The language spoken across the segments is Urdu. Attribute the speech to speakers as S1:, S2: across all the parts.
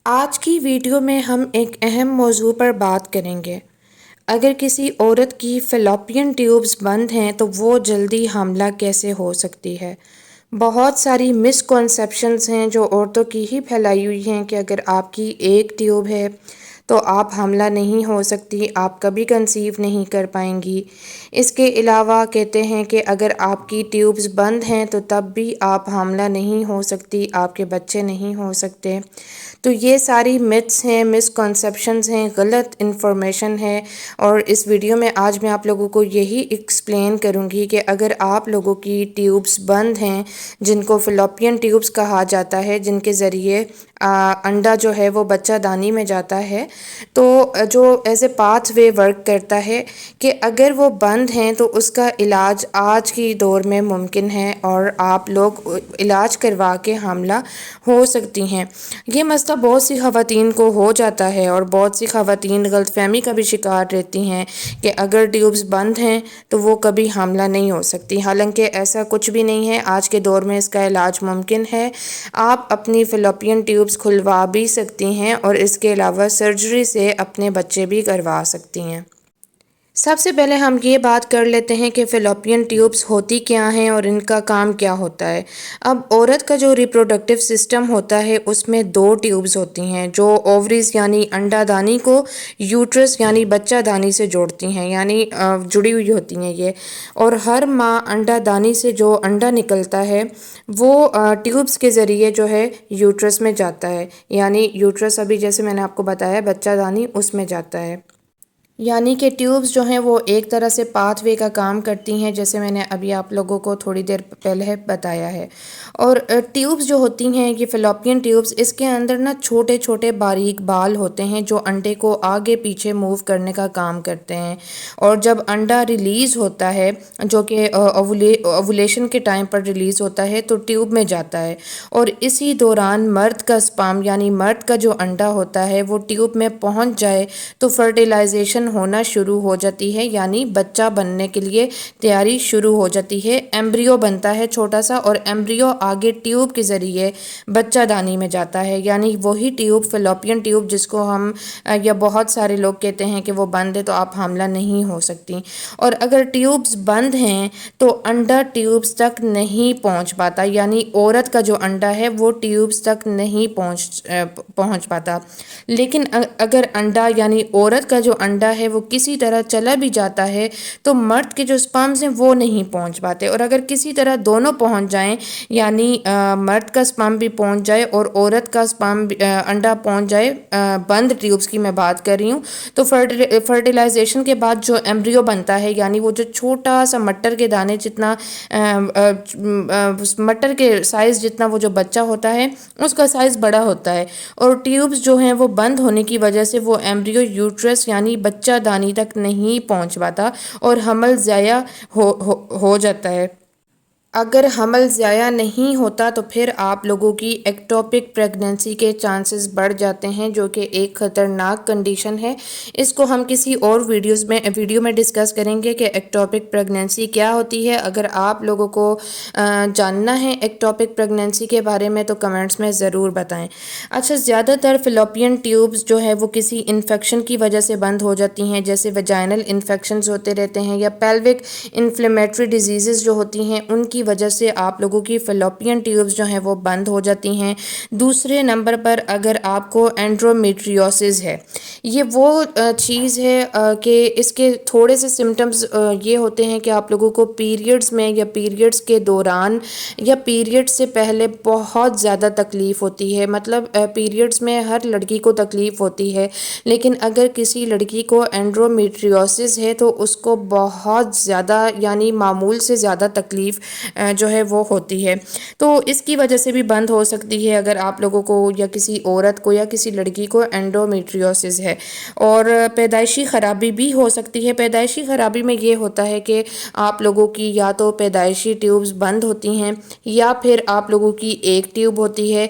S1: آج کی ویڈیو میں ہم ایک اہم موضوع پر بات کریں گے۔ اگر کسی عورت کی فیلوپین ٹیوبز بند ہیں تو وہ جلدی حاملہ کیسے ہو سکتی ہے؟ بہت ساری مسکنسیپشنز ہیں جو عورتوں کی ہی پھیلائی ہوئی ہیں کہ اگر آپ کی ایک ٹیوب ہے تو آپ حاملہ نہیں ہو سکتی، آپ کبھی کنسیو نہیں کر پائیں گی۔ اس کے علاوہ کہتے ہیں کہ اگر آپ کی ٹیوبز بند ہیں تو تب بھی آپ حاملہ نہیں ہو سکتی، آپ کے بچے نہیں ہو سکتے۔ تو یہ ساری متس ہیں، مسکنسیپشنز ہیں، غلط انفارمیشن ہے، اور اس ویڈیو میں آج میں آپ لوگوں کو یہی ایکسپلین کروں گی کہ اگر آپ لوگوں کی ٹیوبز بند ہیں، جن کو فیلوپین ٹیوبز کہا جاتا ہے، جن کے ذریعے انڈا جو ہے وہ بچہ دانی میں جاتا ہے، تو جو as a path way work کرتا ہے کہ اگر وہ بند ہیں تو اس کا علاج آج کی دور میں ممکن ہے اور آپ لوگ علاج کروا کے حاملہ ہو سکتی ہیں۔ یہ مسئلہ بہت سی خواتین کو ہو جاتا ہے اور بہت سی خواتین غلط فہمی کا بھی شکار رہتی ہیں کہ اگر ٹیوبز بند ہیں تو وہ کبھی حاملہ نہیں ہو سکتی، حالانکہ ایسا کچھ بھی نہیں ہے۔ آج کے دور میں اس کا علاج ممکن ہے، آپ اپنی فیلوپین ٹیوبز کھلوا بھی سکتی ہیں اور اس کے علاوہ سرجری سے اپنے بچے بھی کروا سکتی ہیں۔ سب سے پہلے ہم یہ بات کر لیتے ہیں کہ فیلوپین ٹیوبز ہوتی کیا ہیں اور ان کا کام کیا ہوتا ہے۔ اب عورت کا جو ریپروڈکٹیو سسٹم ہوتا ہے اس میں دو ٹیوبز ہوتی ہیں جو اووریز یعنی انڈا دانی کو یوٹرس یعنی بچہ دانی سے جوڑتی ہیں، یعنی جڑی ہوئی ہوتی ہیں یہ، اور ہر ماہ انڈا دانی سے جو انڈا نکلتا ہے وہ ٹیوبز کے ذریعے جو ہے یوٹرس میں جاتا ہے، یعنی یوٹرس ابھی جیسے میں نے آپ کو بتایا بچہ دانی اس میں جاتا ہے۔ یعنی کہ ٹیوبز جو ہیں وہ ایک طرح سے پاتھ وے کا کام کرتی ہیں، جیسے میں نے ابھی آپ لوگوں کو تھوڑی دیر پہلے بتایا ہے۔ اور ٹیوبز جو ہوتی ہیں یہ فیلوپین ٹیوبز، اس کے اندر نا چھوٹے چھوٹے باریک بال ہوتے ہیں جو انڈے کو آگے پیچھے موو کرنے کا کام کرتے ہیں، اور جب انڈا ریلیز ہوتا ہے جو کہ اوولیشن کے ٹائم پر ریلیز ہوتا ہے تو ٹیوب میں جاتا ہے، اور اسی دوران مرد کا سپرم یعنی مرد کا جو انڈا ہوتا ہے وہ ٹیوب میں پہنچ جائے تو فرٹیلائزیشن ہونا شروع ہو جاتی ہے، یعنی بچہ بننے کے لیے تیاری شروع ہو جاتی ہے۔ ایمبریو بنتا ہے چھوٹا سا، اور ایمبریو آگے ٹیوب کے ذریعے بچہ دانی میں جاتا ہے، یعنی وہی ٹیوب فیلوپین ٹیوب جس کو ہم یا بہت سارے لوگ کہتے ہیں کہ وہ بند ہے تو آپ حاملہ نہیں ہو سکتی۔ اور اگر ٹیوبز بند ہیں تو انڈا ٹیوبز تک نہیں پہنچ پاتا، یعنی عورت کا جو انڈا ہے وہ ٹیوبز تک نہیں پہنچ پاتا۔ لیکن اگر انڈا یعنی عورت کا جو انڈا ہے وہ کسی طرح چلا بھی جاتا ہے تو مرد کے جو سپرمز ہیں وہ نہیں پہنچ پاتے، اور اگر کسی طرح دونوں پہنچ جائیں یعنی مرد کا سپرم بھی پہنچ جائے اور عورت کا سپرم انڈا پہنچ جائے، بند ٹیوبز کی میں بات کر رہی ہوں، تو فرٹیلائزیشن کے بعد جو ایمبریو بنتا ہے، یعنی وہ جو چھوٹا سا مٹر کے دانے جتنا مٹر کے سائز جتنا وہ جو بچہ ہوتا ہے اس کا سائز بڑا ہوتا ہے، اور ٹیوبز جو ہیں وہ بند ہونے کی وجہ سے وہ ایمبریو یوٹرس یعنی بچہ دانی تک نہیں پہنچ پاتا اور حمل ضائع ہو جاتا ہے۔ اگر حمل ضائع نہیں ہوتا تو پھر آپ لوگوں کی ایکٹوپک پریگننسی کے چانسز بڑھ جاتے ہیں، جو کہ ایک خطرناک کنڈیشن ہے۔ اس کو ہم کسی اور ویڈیو میں ڈسکس کریں گے کہ ایکٹوپک پریگننسی کیا ہوتی ہے۔ اگر آپ لوگوں کو جاننا ہے ایکٹوپک پریگننسی کے بارے میں تو کمنٹس میں ضرور بتائیں۔ اچھا، زیادہ تر فیلوپین ٹیوبز جو ہے وہ کسی انفیکشن کی وجہ سے بند ہو جاتی ہیں، جیسے ویجائنل انفیکشنز ہوتے رہتے ہیں یا پیلوک انفلیمیٹری ڈیزیزز جو ہوتی ہیں ان کی وجہ سے آپ لوگوں کی فیلوپین ٹیوبز جو ہیں وہ بند ہو جاتی ہیں۔ دوسرے نمبر پر اگر آپ کو اینڈرومیٹریوسس ہے، یہ وہ چیز ہے کہ اس کے تھوڑے سے سمٹمز یہ ہوتے ہیں کہ آپ لوگوں کو پیریڈز میں یا پیریڈز کے دوران یا پیریڈ سے پہلے بہت زیادہ تکلیف ہوتی ہے۔ مطلب پیریڈز میں ہر لڑکی کو تکلیف ہوتی ہے، لیکن اگر کسی لڑکی کو اینڈرومیٹریوسس ہے تو اس کو بہت زیادہ یعنی معمول سے زیادہ تکلیف جو ہے وہ ہوتی ہے، تو اس کی وجہ سے بھی بند ہو سکتی ہے اگر آپ لوگوں کو یا کسی عورت کو یا کسی لڑکی کو اینڈرومیٹریوسس ہے۔ اور پیدائشی خرابی بھی ہو سکتی ہے۔ پیدائشی خرابی میں یہ ہوتا ہے کہ آپ لوگوں کی یا تو پیدائشی ٹیوبز بند ہوتی ہیں یا پھر آپ لوگوں کی ایک ٹیوب ہوتی ہے۔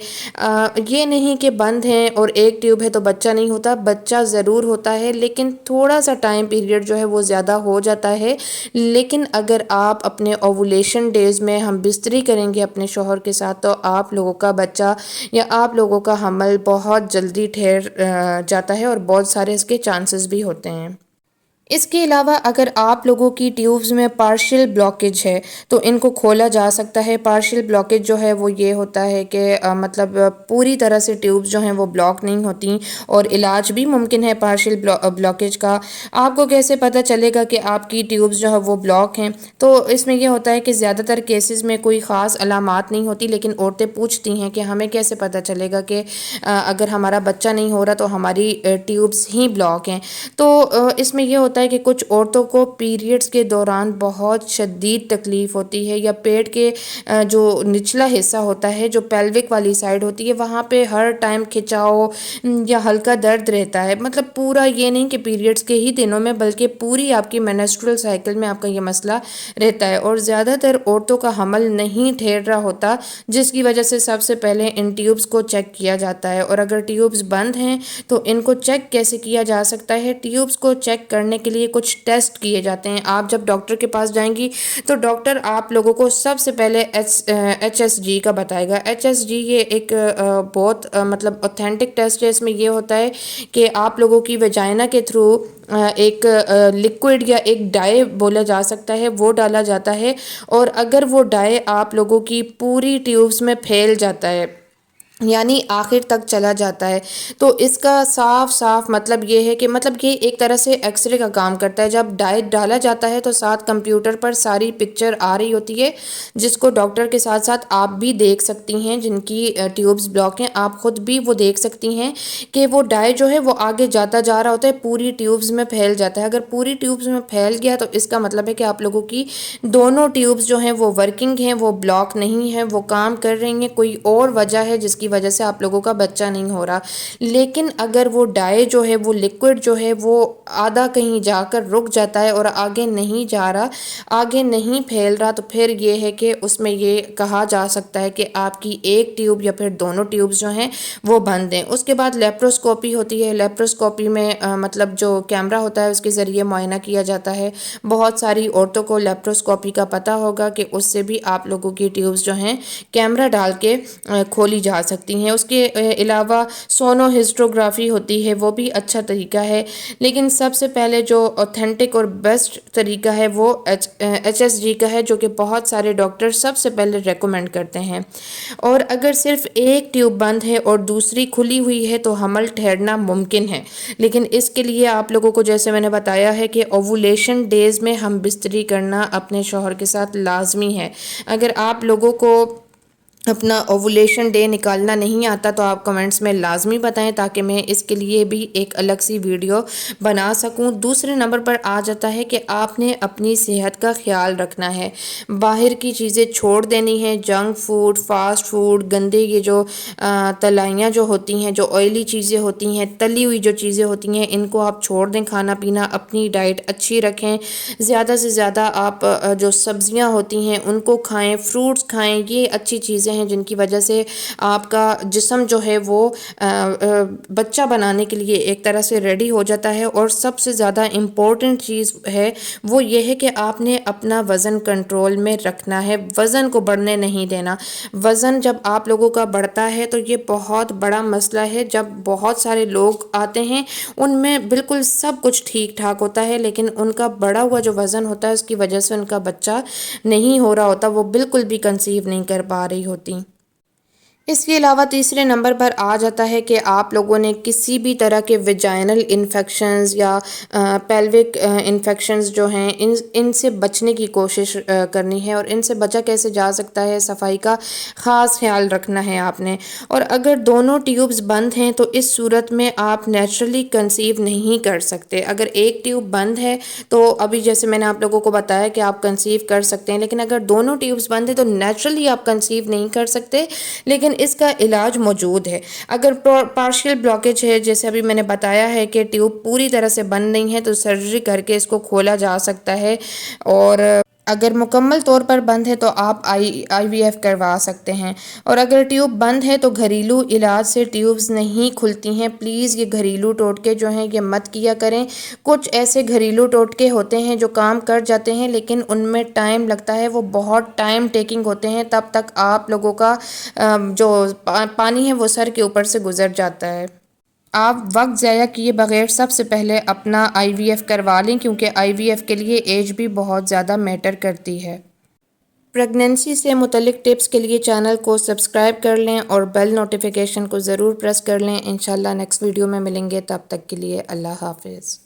S1: یہ نہیں کہ بند ہیں اور ایک ٹیوب ہے تو بچہ نہیں ہوتا، بچہ ضرور ہوتا ہے لیکن تھوڑا سا ٹائم پیریڈ جو ہے وہ زیادہ ہو جاتا ہے۔ لیکن اگر آپ اپنے اوولیشن ڈیز ڈیز میں ہم بستری کریں گے اپنے شوہر کے ساتھ تو آپ لوگوں کا بچہ یا آپ لوگوں کا حمل بہت جلدی ٹھہر جاتا ہے اور بہت سارے اس کے چانسز بھی ہوتے ہیں۔ اس کے علاوہ اگر آپ لوگوں کی ٹیوبز میں پارشل بلاکیج ہے تو ان کو کھولا جا سکتا ہے۔ پارشل بلاکیج جو ہے وہ یہ ہوتا ہے کہ مطلب پوری طرح سے ٹیوبز جو ہیں وہ بلاک نہیں ہوتی اور علاج بھی ممکن ہے پارشل بلاکیج کا۔ آپ کو کیسے پتہ چلے گا کہ آپ کی ٹیوبز جو ہے وہ بلاک ہیں؟ تو اس میں یہ ہوتا ہے کہ زیادہ تر کیسز میں کوئی خاص علامات نہیں ہوتی، لیکن عورتیں پوچھتی ہیں کہ ہمیں کیسے پتہ چلے گا کہ اگر ہمارا بچہ نہیں ہو رہا تو ہماری ٹیوبز ہی بلاک ہیں۔ تو اس میں یہ ہوتا ہے کہ کچھ عورتوں کو پیریڈز کے دوران بہت شدید تکلیف ہوتی ہے یا پیٹ کے جو نچلا حصہ ہوتا ہے جو پیلوک والی سائڈ ہوتی ہے وہاں پہ ہر ٹائم کھچاؤ یا ہلکا درد رہتا ہے۔ مطلب پورا یہ نہیں کہ پیریڈز کے ہی دنوں میں بلکہ پوری آپ کی مینسٹرول سائیکل میں آپ کا یہ مسئلہ رہتا ہے، اور زیادہ تر عورتوں کا حمل نہیں ٹھہر رہا ہوتا، جس کی وجہ سے سب سے پہلے ان ٹیوبز کو چیک کیا جاتا ہے۔ اور اگر ٹیوبز بند ہیں تو ان کو چیک کیسے کیا جا سکتا ہے؟ ٹیوبز کو چیک کرنے کے لیے کچھ ٹیسٹ کیے جاتے ہیں۔ آپ جب ڈاکٹر کے پاس جائیں گی تو ڈاکٹر آپ لوگوں کو سب سے پہلے ایچ ایس جی کا بتائے گا۔ ایچ ایس جی یہ ایک بہت مطلب اوتھینٹک ٹیسٹ ہے۔ اس میں یہ ہوتا ہے کہ آپ لوگوں کی ویجائنا کے تھرو ایک لکوڈ یا ایک ڈائی بولا جا سکتا ہے وہ ڈالا جاتا ہے، اور اگر وہ ڈائی آپ لوگوں کی پوری ٹیوبز میں پھیل جاتا ہے یعنی آخر تک چلا جاتا ہے تو اس کا صاف صاف مطلب یہ ہے کہ مطلب یہ ایک طرح سے ایکس رے کا کام کرتا ہے۔ جب ڈائی ڈالا جاتا ہے تو ساتھ کمپیوٹر پر ساری پکچر آ رہی ہوتی ہے جس کو ڈاکٹر کے ساتھ ساتھ آپ بھی دیکھ سکتی ہیں، جن کی ٹیوبز بلاک ہیں آپ خود بھی وہ دیکھ سکتی ہیں کہ وہ ڈائی جو ہے وہ آگے جاتا جا رہا ہوتا ہے، پوری ٹیوبز میں پھیل جاتا ہے۔ اگر پوری ٹیوبز میں پھیل گیا تو اس کا مطلب ہے کہ آپ لوگوں کی دونوں ٹیوبز جو ہیں وہ ورکنگ ہیں، وہ بلاک نہیں ہیں، وہ کام کر رہی ہیں۔ کوئی اور وجہ ہے جس کی وجہ سے آپ لوگوں کا بچہ نہیں ہو رہا، لیکن اگر وہ ڈائی جو ہے وہ لکوڈ جو ہے وہ آدھا کہیں جا کر رک جاتا ہے اور آگے نہیں جا رہا، آگے نہیں پھیل رہا، تو پھر یہ ہے کہ اس میں یہ کہا جا سکتا ہے کہ آپ کی ایک ٹیوب یا پھر دونوں ٹیوبز جو ہیں وہ بند ہیں۔ اس کے بعد لیپروسکوپی ہوتی ہے۔ لیپروسکوپی میں مطلب جو کیمرہ ہوتا ہے اس کے ذریعے معائنہ کیا جاتا ہے۔ بہت ساری عورتوں کو لیپروسکوپی کا پتہ ہوگا کہ اس سے بھی آپ لوگوں کی ٹیوبز جو ہیں کیمرہ ڈال کے کھولی جا سکتی ہیں۔ اس کے علاوہ سونو ہسٹوگرافی ہوتی ہے، وہ بھی اچھا طریقہ ہے، لیکن سب سے پہلے جو اوتھینٹک اور بیسٹ طریقہ ہے وہ ایچ ایس جی کا ہے، جو کہ بہت سارے ڈاکٹر سب سے پہلے ریکومینڈ کرتے ہیں۔ اور اگر صرف ایک ٹیوب بند ہے اور دوسری کھلی ہوئی ہے تو حمل ٹھہرنا ممکن ہے، لیکن اس کے لیے آپ لوگوں کو جیسے میں نے بتایا ہے کہ اوولیشن ڈیز میں ہم بستری کرنا اپنے شوہر کے ساتھ لازمی ہے۔ اگر آپ لوگوں کو اپنا اوولیشن ڈے نکالنا نہیں آتا تو آپ کمنٹس میں لازمی بتائیں تاکہ میں اس کے لیے بھی ایک الگ سی ویڈیو بنا سکوں۔ دوسرے نمبر پر آ جاتا ہے کہ آپ نے اپنی صحت کا خیال رکھنا ہے، باہر کی چیزیں چھوڑ دینی ہیں، جنک فوڈ، فاسٹ فوڈ، گندے یہ جو تلائیاں جو ہوتی ہیں، جو آئلی چیزیں ہوتی ہیں، تلی ہوئی جو چیزیں ہوتی ہیں، ان کو آپ چھوڑ دیں کھانا پینا، اپنی ڈائٹ اچھی رکھیں، زیادہ سے زیادہ آپ جو سبزیاں ہوتی ہیں ان کو کھائیں، فروٹس کھائیں، یہ اچھی چیزیں ہیں جن کی وجہ سے آپ کا جسم جو ہے وہ بچہ بنانے کے لیے ایک طرح سے ریڈی ہو جاتا ہے۔ اور سب سے زیادہ امپورٹنٹ چیز ہے وہ یہ ہے کہ آپ نے اپنا وزن کنٹرول میں رکھنا ہے، وزن کو بڑھنے نہیں دینا۔ وزن جب آپ لوگوں کا بڑھتا ہے تو یہ بہت بڑا مسئلہ ہے۔ جب بہت سارے لوگ آتے ہیں ان میں بالکل سب کچھ ٹھیک ٹھاک ہوتا ہے، لیکن ان کا بڑا ہوا جو وزن ہوتا ہے اس کی وجہ سے ان کا بچہ نہیں ہو رہا ہوتا، وہ بالکل بھی کنسیو نہیں کر پا رہی ہوتی۔ اس کے علاوہ تیسرے نمبر پر آ جاتا ہے کہ آپ لوگوں نے کسی بھی طرح کے ویجائنل انفیکشنز یا پیلوک انفیکشنز جو ہیں ان سے بچنے کی کوشش کرنی ہے، اور ان سے بچا کیسے جا سکتا ہے؟ صفائی کا خاص خیال رکھنا ہے آپ نے۔ اور اگر دونوں ٹیوبز بند ہیں تو اس صورت میں آپ نیچرلی کنسیو نہیں کر سکتے۔ اگر ایک ٹیوب بند ہے تو ابھی جیسے میں نے آپ لوگوں کو بتایا کہ آپ کنسیو کر سکتے ہیں، لیکن اگر دونوں ٹیوبز بند ہیں تو نیچرلی آپ کنسیو نہیں کر سکتے، لیکن اس کا علاج موجود ہے۔ اگر پارشل بلاکیج ہے، جیسے ابھی میں نے بتایا ہے کہ ٹیوب پوری طرح سے بند نہیں ہے، تو سرجری کر کے اس کو کھولا جا سکتا ہے۔ اور اگر مکمل طور پر بند ہے تو آپ آئی وی ایف کروا سکتے ہیں، اور اگر ٹیوب بند ہے تو گھریلو علاج سے ٹیوبز نہیں کھلتی ہیں۔ پلیز یہ گھریلو ٹوٹکے جو ہیں یہ مت کیا کریں۔ کچھ ایسے گھریلو ٹوٹکے ہوتے ہیں جو کام کر جاتے ہیں لیکن ان میں ٹائم لگتا ہے، وہ بہت ٹائم ٹیکنگ ہوتے ہیں، تب تک آپ لوگوں کا جو پانی ہے وہ سر کے اوپر سے گزر جاتا ہے۔ آپ وقت ضائع کیے بغیر سب سے پہلے اپنا آئی وی ایف کروا لیں، کیونکہ آئی وی ایف کے لیے ایج بھی بہت زیادہ میٹر کرتی ہے۔ پریگننسی سے متعلق ٹپس کے لیے چینل کو سبسکرائب کر لیں اور بیل نوٹیفیکیشن کو ضرور پریس کر لیں۔ انشاءاللہ نیکسٹ ویڈیو میں ملیں گے، تب تک کے لیے اللہ حافظ۔